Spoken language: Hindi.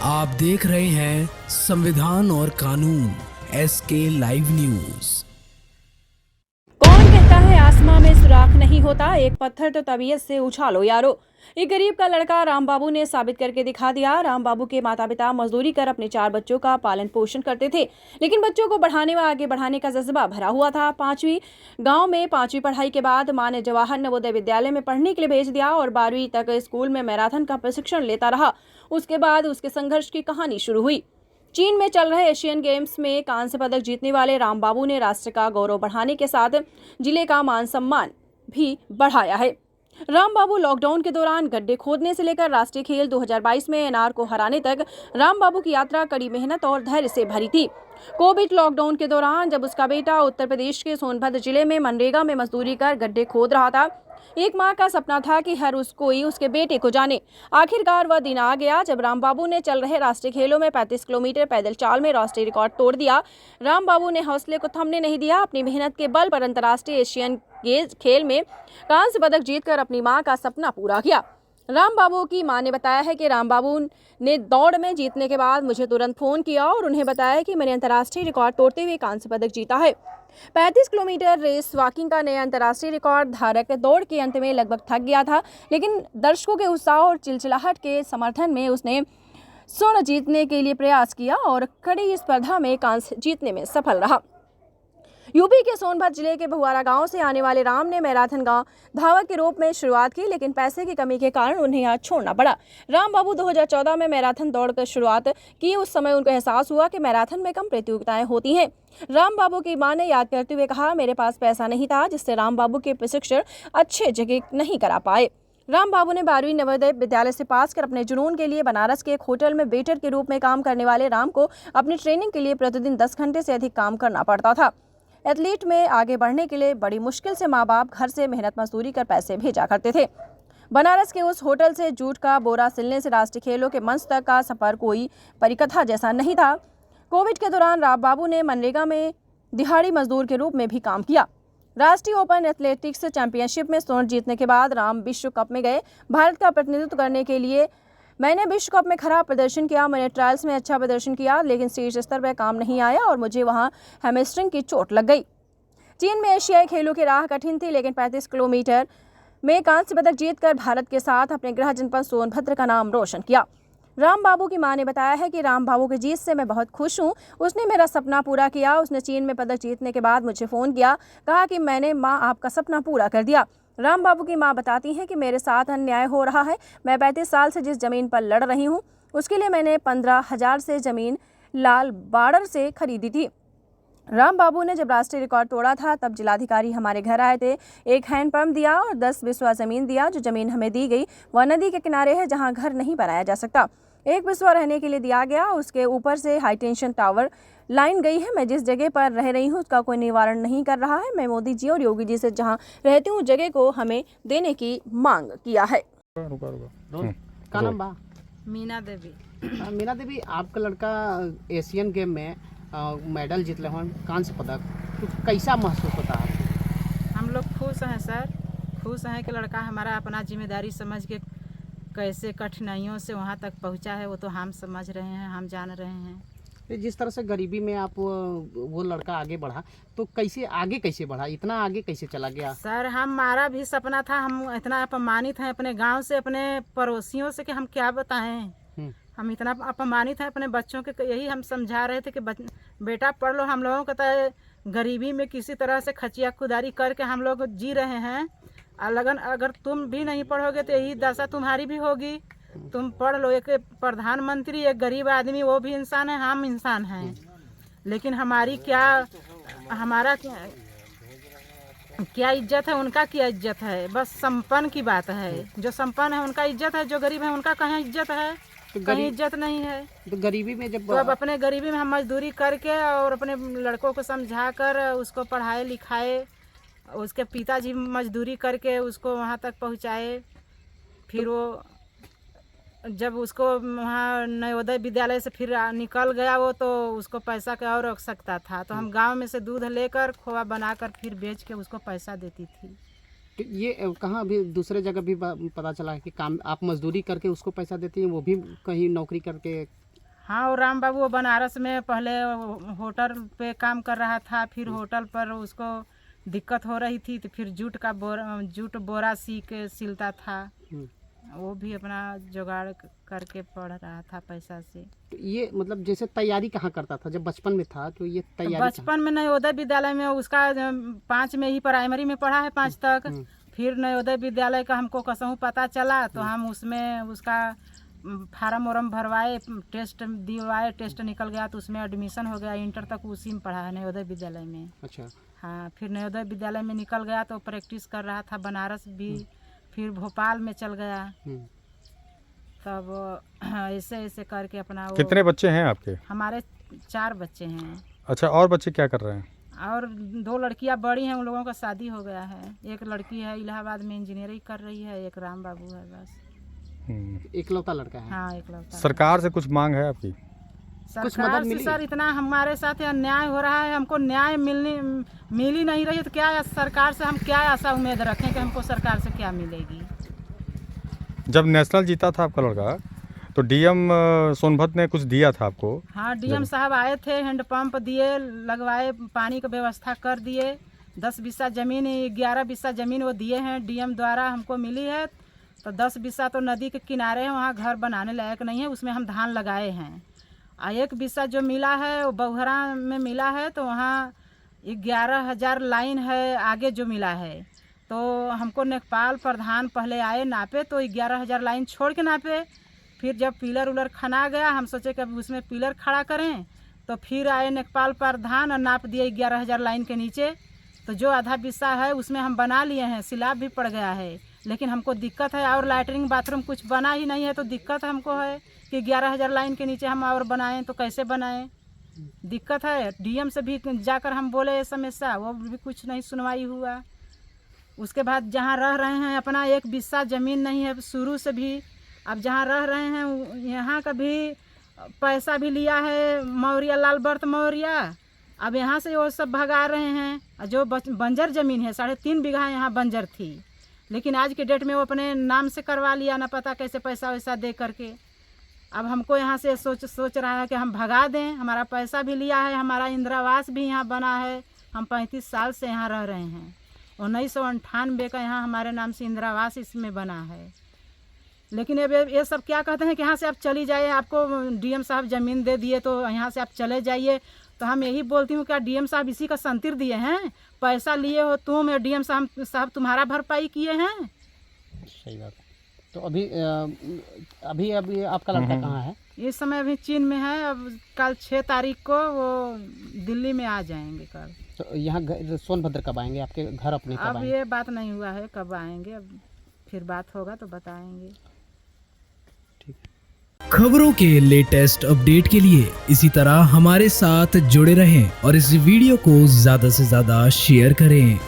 आप देख रहे हैं संविधान और कानून SK लाइव न्यूज। कौन कहता है आसमां में सुराख नहीं होता, एक पत्थर तो तबीयत से उछालो यारो। एक गरीब का लड़का राम बाबू ने साबित करके दिखा दिया। राम बाबू के माता पिता मजदूरी कर अपने 4 बच्चों का पालन पोषण करते थे, लेकिन बच्चों को बढ़ाने व आगे बढ़ाने का जज्बा भरा हुआ था। 5वीं गांव में 5वीं पढ़ाई के बाद मां ने जवाहर नवोदय विद्यालय में पढ़ने के लिए भेज दिया और 12वीं तक स्कूल में मैराथन का प्रशिक्षण लेता रहा। उसके बाद उसके संघर्ष की कहानी शुरू हुई। चीन में चल रहे एशियन गेम्स में कांस्य पदक जीतने वाले राम बाबू ने राष्ट्र का गौरव बढ़ाने के साथ जिले का मान सम्मान भी बढ़ाया है। राम बाबू लॉकडाउन के दौरान गड्ढे खोदने से लेकर राष्ट्रीय खेल 2022 में NR को हराने तक राम बाबू की यात्रा कड़ी मेहनत और धैर्य से भरी थी। कोविड लॉकडाउन के दौरान जब उसका बेटा उत्तर प्रदेश के सोनभद्र जिले में मनरेगा में मजदूरी कर गड्ढे खोद रहा था, एक मां का सपना था कि हर कोई उसके बेटे को जाने। आखिरकार वह दिन आ गया जब राम बाबू ने चल रहे राष्ट्रीय खेलों में 35 किलोमीटर पैदल चाल में राष्ट्रीय रिकॉर्ड तोड़ दिया। राम बाबू ने हौसले को थमने नहीं दिया। अपनी मेहनत के बल पर अंतर्राष्ट्रीय एशियन खेल में कांस्य पदक जीतकर अपनी मां का सपना पूरा किया। राम बाबू की मां ने बताया है कि राम बाबू ने दौड़ में जीतने के बाद मुझे तुरंत फोन किया और उन्हें बताया कि मैंने अंतर्राष्ट्रीय रिकॉर्ड तोड़ते हुए कांस्य पदक जीता है। 35 किलोमीटर रेस वॉकिंग का नया अंतर्राष्ट्रीय रिकॉर्ड धारक दौड़ के अंत में लगभग थक गया था, लेकिन दर्शकों के उत्साह और चिलचिलाहट के समर्थन में उसने स्वर्ण जीतने के लिए प्रयास किया और कड़ी स्पर्धा में कांस्य जीतने में सफल रहा। यूपी के सोनभद्र जिले के बहुआरा गांव से आने वाले राम ने मैराथन गांव धावक के रूप में शुरुआत की, लेकिन पैसे की कमी के कारण उन्हें यहाँ छोड़ना पड़ा। राम बाबू 2014 में मैराथन दौड़ कर शुरुआत की। उस समय उनको एहसास हुआ कि मैराथन में कम प्रतियोगिताएं होती हैं। राम बाबू की मां ने याद करते हुए कहा, मेरे पास पैसा नहीं था, जिससे राम बाबू के प्रशिक्षण अच्छे जगह नहीं करा पाए। राम बाबू ने 12वीं नवोदय विद्यालय से पास कर अपने जुनून के लिए बनारस के एक होटल में वेटर के रूप में काम करने वाले राम को अपनी ट्रेनिंग के लिए प्रतिदिन 10 घंटे से अधिक काम करना पड़ता था। एथलीट में आगे बढ़ने के लिए बड़ी मुश्किल से माँ बाप घर से मेहनत मजदूरी कर पैसे भेजा करते थे। बनारस के उस होटल से जूट का बोरा सिलने से राष्ट्रीय खेलों के मंच तक का सफर कोई परिकथा जैसा नहीं था। कोविड के दौरान राम बाबू ने मनरेगा में दिहाड़ी मजदूर के रूप में भी काम किया। राष्ट्रीय ओपन एथलेटिक्स चैंपियनशिप में स्वर्ण जीतने के बाद राम विश्व कप में गए। भारत का प्रतिनिधित्व करने के लिए मैंने विश्व कप में खराब प्रदर्शन किया। मैंने ट्रायल्स में अच्छा प्रदर्शन किया, लेकिन शीर्ष स्तर पर काम नहीं आया और मुझे वहां हैमस्ट्रिंग की चोट लग गई। चीन में एशियाई खेलों की राह कठिन थी, लेकिन 35 किलोमीटर में कांस्य पदक जीतकर भारत के साथ अपने गृह जनपद सोनभद्र का नाम रोशन किया। राम बाबू की मां ने बताया है कि राम बाबू की जीत से मैं बहुत खुश हूं। उसने मेरा सपना पूरा किया। उसने चीन में पदक जीतने के बाद मुझे फ़ोन किया, कहा कि मैंने मां आपका सपना पूरा कर दिया। राम बाबू की मां बताती हैं कि मेरे साथ अन्याय हो रहा है। मैं 35 साल से जिस ज़मीन पर लड़ रही हूं, उसके लिए मैंने 15,000 से ज़मीन लाल बॉर्डर से खरीदी थी। राम बाबू ने जब राष्ट्रीय रिकॉर्ड तोड़ा था, तब जिलाधिकारी हमारे घर आए थे। एक हैंडपंप दिया और 10 बिस्वा ज़मीन दिया। जो ज़मीन हमें दी गई वह नदी के किनारे है, जहां घर नहीं बनाया जा सकता। 1 बिस्वा रहने के लिए दिया गया। उसके ऊपर से हाई टेंशन टावर लाइन गई है। मैं जिस जगह पर रह रही हूँ उसका कोई निवारण नहीं कर रहा है। मैं मोदी जी और योगी जी से जहाँ रहती हूँ जगह को हमें देने की मांग किया है। का नाम बा? मीना देवी। मीना देवी, आपका लड़का एशियन गेम में मेडल जीतले हन, कांस्य पदक, तो कैसा महसूस होता है? हम लोग खुश हैं सर, खुश हैं कि लड़का हमारा अपना जिम्मेदारी समझ के कैसे कठिनाइयों से वहाँ तक पहुँचा है, वो तो हम समझ रहे हैं, हम जान रहे हैं। जिस तरह से गरीबी में आप वो लड़का आगे बढ़ा, तो कैसे बढ़ा, इतना आगे कैसे चला गया? सर हमारा भी सपना था। हम इतना अपमानित हैं अपने गांव से, अपने पड़ोसियों से कि हम क्या बताएं। हम इतना अपमानित हैं अपने बच्चों के। यही हम समझा रहे थे कि बेटा पढ़ लो। हम लोगों को तो गरीबी में किसी तरह से खचिया खुदारी करके हम लोग जी रहे हैं। लगन अगर तुम भी नहीं पढ़ोगे तो यही दशा तुम्हारी भी होगी। तुम पढ़ लो। एक प्रधानमंत्री, एक गरीब आदमी, वो भी इंसान है, हम इंसान हैं, लेकिन हमारा क्या इज्जत है, उनका क्या इज्जत है। बस संपन्न की बात है। जो संपन्न है उनका इज्जत है, जो गरीब है उनका कहाँ इज्जत है? तो कहीं इज्जत नहीं है। तो गरीबी में जब तो अब अपने गरीबी में हम मजदूरी करके और अपने लड़कों को समझा कर उसको पढ़ाए लिखाए, उसके पिताजी मजदूरी करके उसको वहाँ तक पहुँचाए। फिर वो जब उसको वहाँ नवोदय विद्यालय से फिर निकल गया वो, तो उसको पैसा का और आवश्यकता था, तो हम गांव में से दूध लेकर खोआ बनाकर फिर बेच के उसको पैसा देती थी। तो ये कहाँ अभी दूसरे जगह भी पता चला है कि काम आप मजदूरी करके उसको पैसा देती हैं, वो भी कहीं नौकरी करके हाँ, और राम बाबू वो बनारस में पहले होटल पे काम कर रहा था, फिर होटल पर उसको दिक्कत हो रही थी तो फिर जूट बोरा सी के सिलता था। वो भी अपना जुगाड़ करके पढ़ रहा था पैसा से। तो ये मतलब जैसे तैयारी कहाँ करता था जब बचपन में था, तो ये तो तैयारी बचपन में नवोदय विद्यालय में उसका 5 में ही प्राइमरी में पढ़ा है 5 तक। फिर नवोदय विद्यालय का हमको कसहूँ पता चला तो हम उसमें उसका फार्म वार्म भरवाए, टेस्ट दिलवाए, टेस्ट निकल गया तो उसमें एडमिशन हो गया। इंटर तक उसी में पढ़ा है नवोदय विद्यालय में। अच्छा। हाँ, फिर नवोदय विद्यालय में निकल गया तो प्रैक्टिस कर रहा था बनारस भी, फिर भोपाल में चल गया। तब ऐसे ऐसे करके अपना कितने बच्चे हैं आपके? हमारे 4 बच्चे हैं। अच्छा, और बच्चे क्या कर रहे हैं? और 2 लड़कियां बड़ी हैं, उन लोगों का शादी हो गया है। एक लड़की है इलाहाबाद में इंजीनियरिंग कर रही है, एक राम बाबू है बस। इकलौता लड़का है। हाँ, इकलौता। सरकार से कुछ मांग है आपकी? सरकार से सर इतना हमारे साथ अन्याय हो रहा है, हमको न्याय मिल ही नहीं रही है तो क्या सरकार से हम क्या आशा उम्मीद रखें कि हमको सरकार से क्या मिलेगी। जब नेशनल जीता था आपका लड़का तो डीएम सोनभद्र ने कुछ दिया था आपको? हाँ, डीएम साहब आए थे, हैंडपंप दिए, लगवाए, पानी की व्यवस्था कर दिए। 10 बिस्सा ज़मीन, 11 बिस्सा ज़मीन वो दिए हैं डीएम द्वारा हमको मिली है। तो 10 बिस्सा तो नदी के किनारे है, वहाँ घर बनाने लायक नहीं है, उसमें हम धान लगाए हैं। 1 बिस्सा जो मिला है वो बउहरा में मिला है, तो वहाँ 11,000 लाइन है आगे जो मिला है। तो हमको नेपाल प्रधान पहले आए नापे तो 11,000 लाइन छोड़ के नापे। फिर जब पिलर उलर खना गया हम सोचे कि अब उसमें पिलर खड़ा करें, तो फिर आए नेपाल प्रधान और नाप दिए 11,000 लाइन के नीचे। तो जो आधा बिस्सा है उसमें हम बना लिए हैं, सिलाब भी पड़ गया है, लेकिन हमको दिक्कत है और लैटरिन बाथरूम कुछ बना ही नहीं है। तो दिक्कत हमको है कि 11,000 लाइन के नीचे हम और बनाएं तो कैसे बनाएं, दिक्कत है। डीएम से भी जाकर हम बोले ये समस्या, वो भी कुछ नहीं सुनवाई हुआ। उसके बाद जहाँ रह रहे हैं अपना 1 बिस्सा ज़मीन नहीं है शुरू से भी। अब जहाँ रह रहे हैं यहाँ का भी पैसा भी लिया है मौर्या, लाल बर्त मौर्या। अब यहाँ से वो सब भगा रहे हैं। जो बंजर ज़मीन है 3.5 बीघा यहाँ बंजर थी, लेकिन आज के डेट में वो अपने नाम से करवा लिया, ना पता कैसे पैसा वैसा दे करके। अब हमको यहाँ से सोच रहा है कि हम भगा दें। हमारा पैसा भी लिया है, हमारा इंदिरावास भी यहाँ बना है, हम 35 साल से यहाँ रह रहे हैं। 1998 का यहाँ हमारे नाम से इंदिरावास इसमें बना है। लेकिन अब ये सब क्या कहते हैं कि यहाँ से आप चली जाइए, आपको डीएम साहब ज़मीन दे दिए तो यहाँ से आप चले जाइए। तो हम यही बोलती हूँ क्या डीएम साहब इसी का संतिर दिए हैं? पैसा लिए हो तुम, डीएम साहब तुम्हारा भरपाई किए हैं? सही बात। तो अभी आपका लड़का कहाँ है? इस समय अभी चीन में है। अब कल 6 तारीख को वो दिल्ली में आ जाएंगे कल। तो यहाँ सोनभद्र कब आएंगे आपके घर अपने? कब अब आएंगे? ये बात नहीं हुआ है कब आएंगे, अब फिर बात होगा तो बताएंगे। खबरों के लेटेस्ट अपडेट के लिए इसी तरह हमारे साथ जुड़े रहें और इस वीडियो को ज्यादा से ज्यादा शेयर करें।